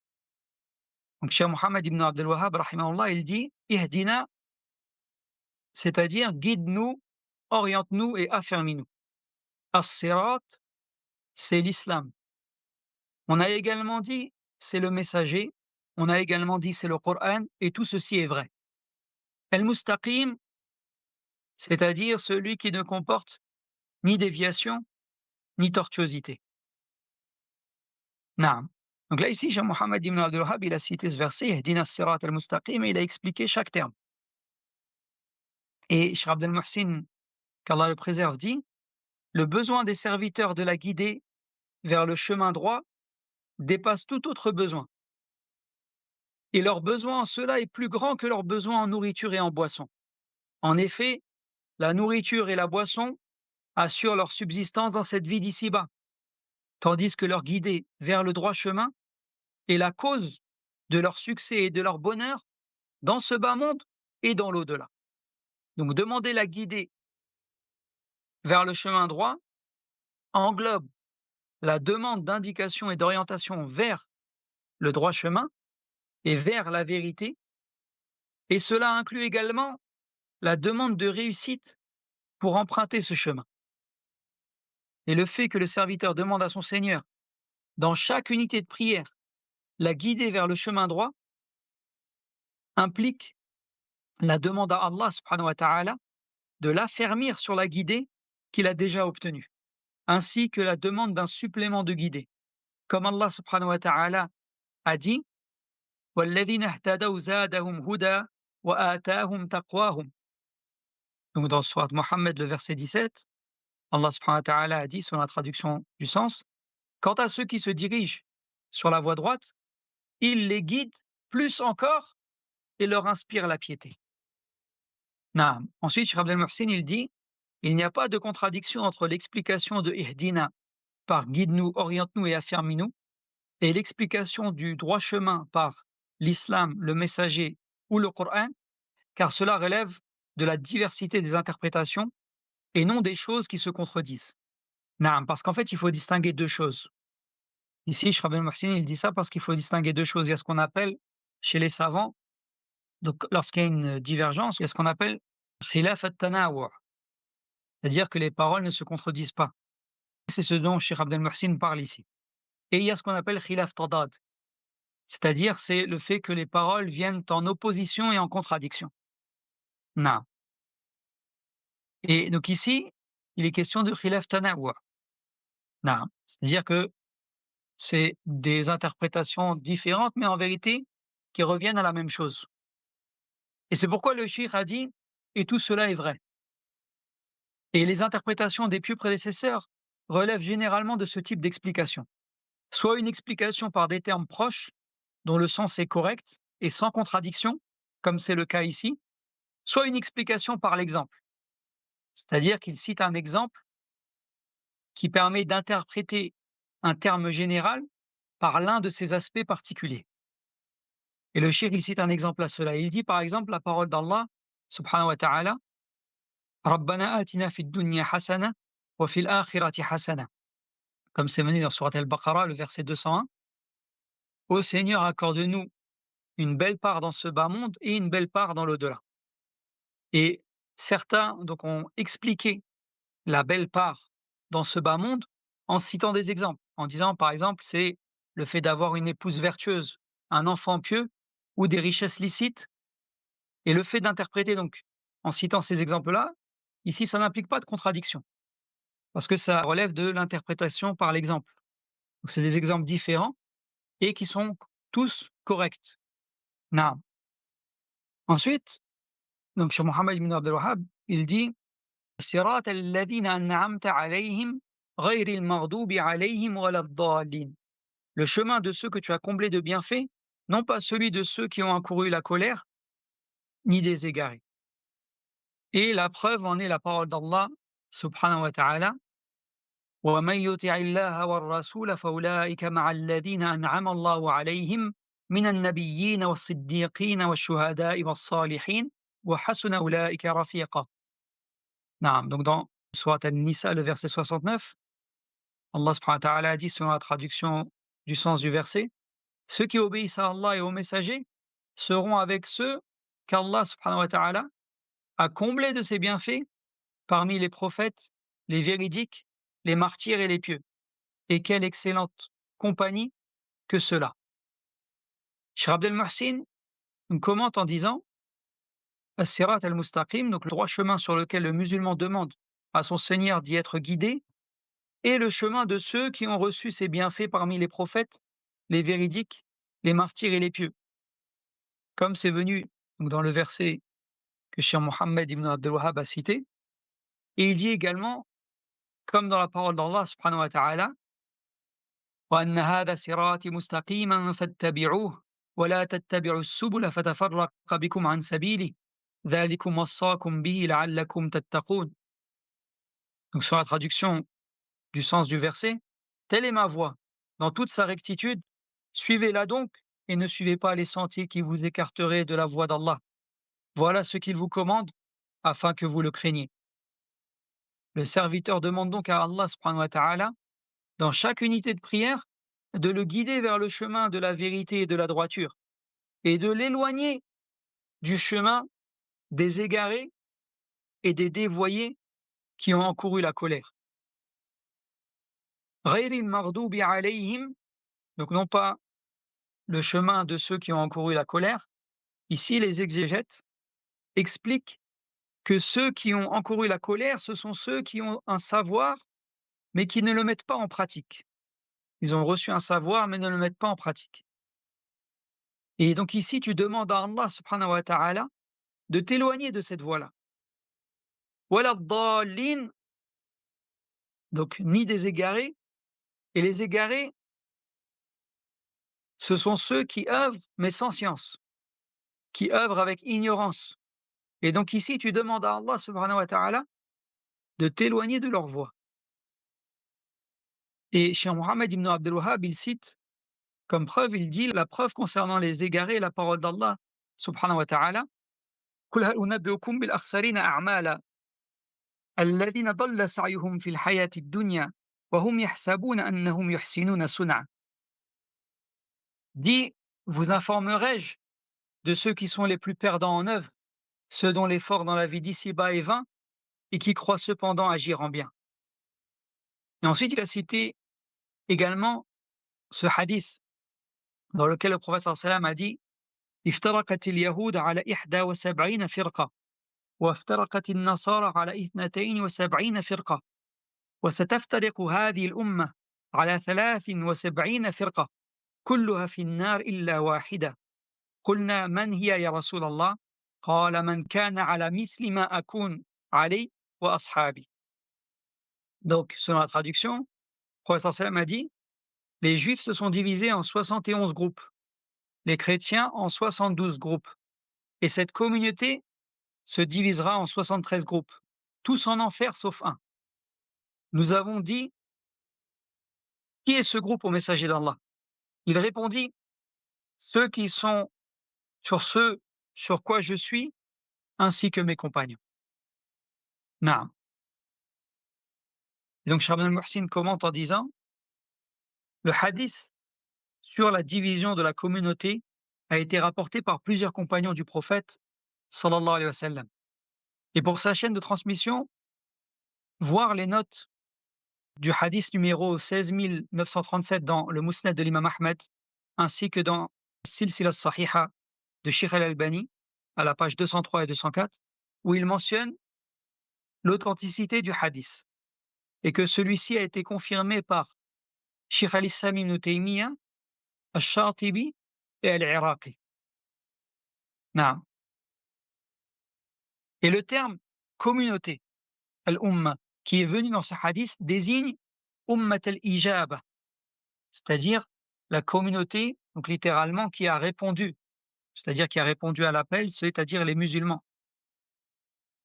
Speaker 1: Donc Cheikh Mohammed ibn Abdel Wahhab, rahimahullah, il dit Ihdina, c'est-à-dire guide-nous, oriente-nous et affermis-nous. As-sirat, c'est l'islam. On a également dit c'est le messager, on a également dit c'est le Coran, et tout ceci est vrai. Al-mustaqim, c'est-à-dire celui qui ne comporte ni déviation, ni tortuosité. Naam. Donc là, ici, Cheikh Mohammed ibn Abdul Wahhab, il a cité ce verset, Ihdina as-sirat al-mustaqim, et il a expliqué chaque terme. Et Cheikh Abdel Muhsin, qu'Allah le préserve, dit le besoin des serviteurs de la guider vers le chemin droit dépasse tout autre besoin. Et leur besoin en cela est plus grand que leur besoin en nourriture et en boisson. En effet, la nourriture et la boisson assurent leur subsistance dans cette vie d'ici-bas, tandis que leur guider vers le droit chemin est la cause de leur succès et de leur bonheur dans ce bas monde et dans l'au-delà. Donc demander la guider vers le chemin droit englobe la demande d'indication et d'orientation vers le droit chemin et vers la vérité, et cela inclut également la demande de réussite pour emprunter ce chemin. Et le fait que le serviteur demande à son Seigneur, dans chaque unité de prière, la guider vers le chemin droit, implique la demande à Allah subhanahu wa ta'ala de l'affermir sur la guidée qu'il a déjà obtenue, ainsi que la demande d'un supplément de guidée. Comme Allah subhanahu wa ta'ala a dit وَالَّذِينَ اهْتَدَوْا زَادَهُمْ هُدًى وَآتَاهُمْ تَقْوَاهُمْ. Donc dans Surat Mohammed, le verset 17, Allah subhanahu wa ta'ala a dit, selon la traduction du sens, quant à ceux qui se dirigent sur la voie droite, il les guide plus encore et leur inspire la piété. Naam. Ensuite, Cheikh Abdel Muhsin, il dit il n'y a pas de contradiction entre l'explication de Ihdina par guide-nous, oriente-nous et affermis-nous et l'explication du droit chemin par l'islam, le messager ou le Coran, car cela relève de la diversité des interprétations et non des choses qui se contredisent. Naam, parce qu'en fait, il faut distinguer deux choses. Ici, Cheikh Abdel Muhsin, il dit ça parce qu'il faut distinguer deux choses. Il y a ce qu'on appelle, chez les savants, donc lorsqu'il y a une divergence, il y a ce qu'on appelle khilaf at-tanawu', c'est-à-dire que les paroles ne se contredisent pas. C'est ce dont Cheikh Abdel Muhsin parle ici. Et il y a ce qu'on appelle khilaf tadad, c'est-à-dire c'est le fait que les paroles viennent en opposition et en contradiction. Naam. Et donc ici, il est question de khilaf tanawu'. Naam. C'est-à-dire que c'est des interprétations différentes, mais en vérité, qui reviennent à la même chose. Et c'est pourquoi le cheikh a dit et tout cela est vrai. Et les interprétations des pieux prédécesseurs relèvent généralement de ce type d'explication. Soit une explication par des termes proches, dont le sens est correct et sans contradiction, comme c'est le cas ici, soit une explication par l'exemple. C'est-à-dire qu'il cite un exemple qui permet d'interpréter un terme général par l'un de ses aspects particuliers. Et le cheikh, il cite un exemple à cela. Il dit par exemple la parole d'Allah, subhanahu wa ta'ala, رَبَّنَا آتِنَا فِي الدُّنْيَا حَسَنَةً وَفِي الْآخِرَةِ حَسَنَةً. Comme c'est mené dans Surat Al-Baqarah, le verset 201. Ô Seigneur, accorde-nous une belle part dans ce bas monde et une belle part dans l'au-delà. Et certains donc ont expliqué la belle part dans ce bas monde en citant des exemples, en disant par exemple c'est le fait d'avoir une épouse vertueuse, un enfant pieux ou des richesses licites. Et le fait d'interpréter donc, en citant ces exemples-là, ici ça n'implique pas de contradiction, parce que ça relève de l'interprétation par l'exemple. Donc c'est des exemples différents et qui sont tous corrects. Naam. Ensuite, donc sur Mohammed ibn Abdul Wahhab, il dit: صراط الذين أنعمت عليهم غير المغضوب عليهم ولا الضالين. Le chemin de ceux que tu as comblés de bienfaits, non pas celui de ceux qui ont encouru la colère, ni des égarés. Et la preuve en est la parole d'Allah subhanahu wa ta'ala: ومن يطع الله والرسول فأولئك مع الذين أنعم الله عليهم من النبيين والصديقين والشهداء والصالحين وحسن أولئك رفيقا. Naam. Donc dans Surat An-Nisa, le verset 69, Allah subhanahu wa ta'ala a dit, selon la traduction du sens du verset: ceux qui obéissent à Allah et aux messagers seront avec ceux qu'Allah subhanahu wa ta'ala a comblés de ses bienfaits parmi les prophètes, les véridiques, les martyrs et les pieux. Et quelle excellente compagnie que cela. Cheikh Abdel Muhsin commente en disant: As-Sirat al-Mustaqim, donc le droit chemin sur lequel le musulman demande à son Seigneur d'y être guidé, est le chemin de ceux qui ont reçu ces bienfaits parmi les prophètes, les véridiques, les martyrs et les pieux. Comme c'est venu donc dans le verset que Cheikh Mohammed ibn Abdul Wahhab a cité, et il dit également, comme dans la parole d'Allah subhanahu wa ta'ala: وأن هذا صراطي مستقيما فاتبعوه ولا تتبعوا السبل فتفرق بكم عن سبيله ذلكم وصاكم به لعلكم تتقون. Donc sur la traduction du sens du verset: telle est ma voie, dans toute sa rectitude, suivez-la donc et ne suivez pas les sentiers qui vous écarteraient de la voie d'Allah. Voilà ce qu'il vous commande afin que vous le craigniez. Le serviteur demande donc à Allah subhanahu wa ta'ala, dans chaque unité de prière, de le guider vers le chemin de la vérité et de la droiture, et de l'éloigner du chemin des égarés et des dévoyés qui ont encouru la colère. Ghayril maghdubi alayhim, donc non pas le chemin de ceux qui ont encouru la colère. Ici, les exégètes expliquent que ceux qui ont encouru la colère, ce sont ceux qui ont un savoir, mais qui ne le mettent pas en pratique. Ils ont reçu un savoir, mais ne le mettent pas en pratique. Et donc ici, tu demandes à Allah subhanahu wa ta'ala de t'éloigner de cette voie-là. Wala ddallin, donc ni des égarés. Et les égarés, ce sont ceux qui œuvrent, mais sans science, qui œuvrent avec ignorance. Et donc ici, tu demandes à Allah subhanahu wa ta'ala de t'éloigner de leur voie. Et Cheikh Mohammed ibn Abdul Wahhab, il cite comme preuve, il dit la preuve concernant les égarés, la parole d'Allah subhanahu wa ta'ala: قُلْ هَلْ أُنَبِّئُكُمْ بِالْأَخْسَرِينَ أَعْمَالًا الَّذِينَ ضَلَّ سَعْيُهُمْ فِي الْحَيَاةِ الدُّنْيَا وَهُمْ يَحْسَبُونَ أَنَّهُمْ يُحْسِنُونَ صُنْعًا. Dit, vous informerai-je de ceux qui sont les plus perdants en œuvre, ceux dont l'effort dans la vie d'ici-bas est vain et qui croient cependant agir en bien. Et ensuite, il a cité également ce hadith dans lequel le prophète sallallahu alayhi wa sallam a dit: افترقت اليهود على 71 فرقة وافترقت النصارى على 72 فرقة وستفترق هذه الأمة على 73 فرقة كلها في النار إلا واحدة قلنا من هي يا رسول الله قال من كان على مثل ما أكون عليه وأصحابي. Donc, selon la traduction, le prophète sallam a dit: les juifs se sont divisés en 71 groupes, les chrétiens en 72 groupes, et cette communauté se divisera en 73 groupes, tous en enfer sauf un. Nous avons dit: qui est ce groupe au messager d'Allah? Il répondit: ceux qui sont sur ce sur quoi je suis, ainsi que mes compagnons. Naam. Et donc Cheikh Abdel Muhsin commente en disant: le hadith sur la division de la communauté a été rapporté par plusieurs compagnons du prophète sallallahu alayhi wa sallam. Et pour sa chaîne de transmission, voir les notes du hadith numéro 16 937 dans le Mousnad de l'imam Ahmed, ainsi que dans Silsila Sahiha de Sheikh Al-Albani, à la page 203 et 204, où il mentionne l'authenticité du hadith et que celui-ci a été confirmé par Sheikh al-Islam ibn Taymiyyah, Al-Shatibi et Al-Iraqi. Naam. Et le terme communauté, al-Umma, qui est venu dans ce hadith, désigne Ummat al-Ijaba, c'est-à-dire la communauté, donc littéralement, qui a répondu, c'est-à-dire qui a répondu à l'appel, c'est-à-dire les musulmans.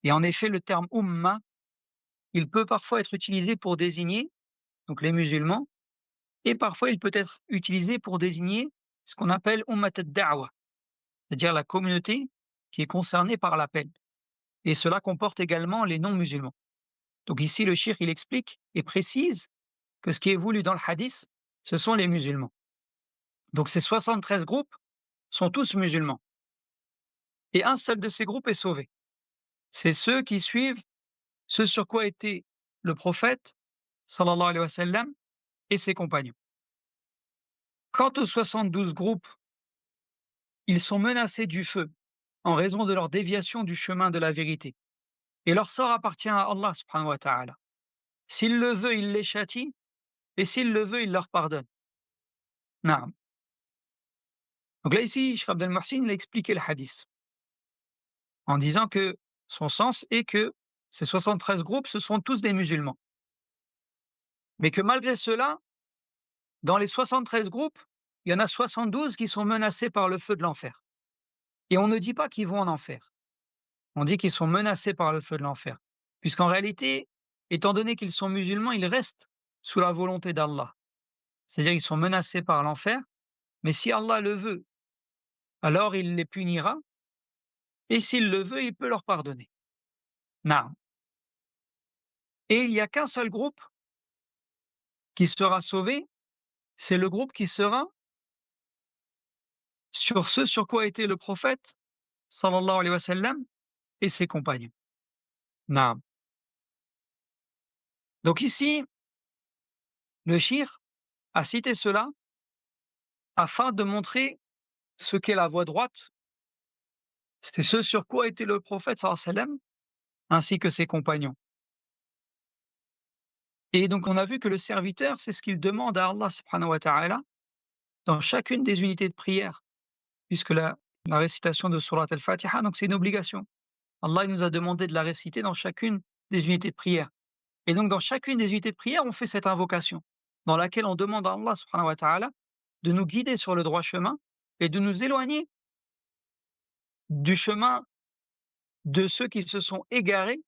Speaker 1: Et en effet, le terme Umma, il peut parfois être utilisé pour désigner donc les musulmans, et parfois il peut être utilisé pour désigner ce qu'on appelle Ummat ad-Da'wa, c'est-à-dire la communauté qui est concernée par l'appel. Et cela comporte également les non-musulmans. Donc ici, le cheikh, il explique et précise que ce qui est voulu dans le hadith, ce sont les musulmans. Donc ces 73 groupes sont tous musulmans. Et un seul de ces groupes est sauvé. C'est ceux qui suivent ce sur quoi était le prophète, sallallahu alayhi wa sallam, et ses compagnons. Quant aux 72 groupes, ils sont menacés du feu en raison de leur déviation du chemin de la vérité. Et leur sort appartient à Allah subhanahu wa ta'ala. S'il le veut, il les châtie, et s'il le veut, il leur pardonne. Naam. Donc là, ici, Cheikh Abdel Mohsin il a expliqué le hadith en disant que son sens est que ces 73 groupes, ce sont tous des musulmans. Mais que malgré cela, dans les 73 groupes, il y en a 72 qui sont menacés par le feu de l'enfer. Et on ne dit pas qu'ils vont en enfer. On dit qu'ils sont menacés par le feu de l'enfer. Puisqu'en réalité, étant donné qu'ils sont musulmans, ils restent sous la volonté d'Allah. C'est-à-dire qu'ils sont menacés par l'enfer, mais si Allah le veut, alors il les punira, et s'il le veut, il peut leur pardonner. Naam. Et il n'y a qu'un seul groupe qui sera sauvé, c'est le groupe qui sera sur ce sur quoi était le prophète, sallallahu alayhi wa sallam, et ses compagnons. Naam. Donc ici, le shir a cité cela afin de montrer ce qu'est la voie droite, c'est ce sur quoi était le prophète, sallallahu alayhi wa sallam, ainsi que ses compagnons. Et donc on a vu que le serviteur, c'est ce qu'il demande à Allah subhanahu wa ta'ala dans chacune des unités de prière, puisque la récitation de Surat al-Fatiha, donc c'est une obligation. Allah il nous a demandé de la réciter dans chacune des unités de prière. Et donc dans chacune des unités de prière, on fait cette invocation, dans laquelle on demande à Allah subhanahu wa ta'ala de nous guider sur le droit chemin et de nous éloigner du chemin de ceux qui se sont égarés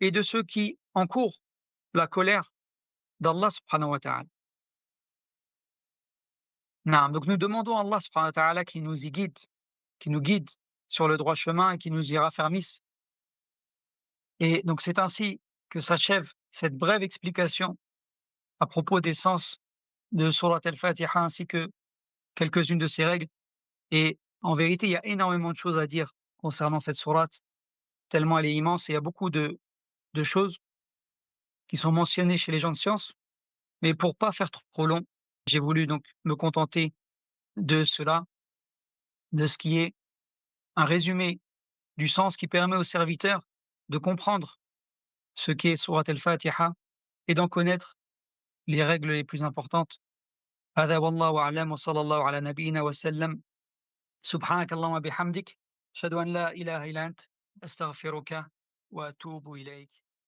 Speaker 1: et de ceux qui encourent la colère d'Allah subhanahu wa ta'ala. Naam, donc nous demandons à Allah subhanahu wa ta'ala qu'il nous y guide, qui nous guide sur le droit chemin et qui nous y raffermisse. Et donc c'est ainsi que s'achève cette brève explication à propos des sens de Surat al-Fatiha ainsi que quelques-unes de ses règles. Et en vérité, il y a énormément de choses à dire concernant cette sourate, tellement elle est immense et il y a beaucoup de choses qui sont mentionnées chez les gens de science. Mais pour pas faire trop long, j'ai voulu donc me contenter de cela, de ce qui est un résumé du sens qui permet aux serviteurs de comprendre ce qu'est Surat al-Fatiha et d'en connaître les règles les plus importantes. هذا والله أعلم وصلى الله على نبينا وسلم سبحانك اللهم بحمدك أشهد أن لا إله إلا أنت أستغفرك وأتوب إليك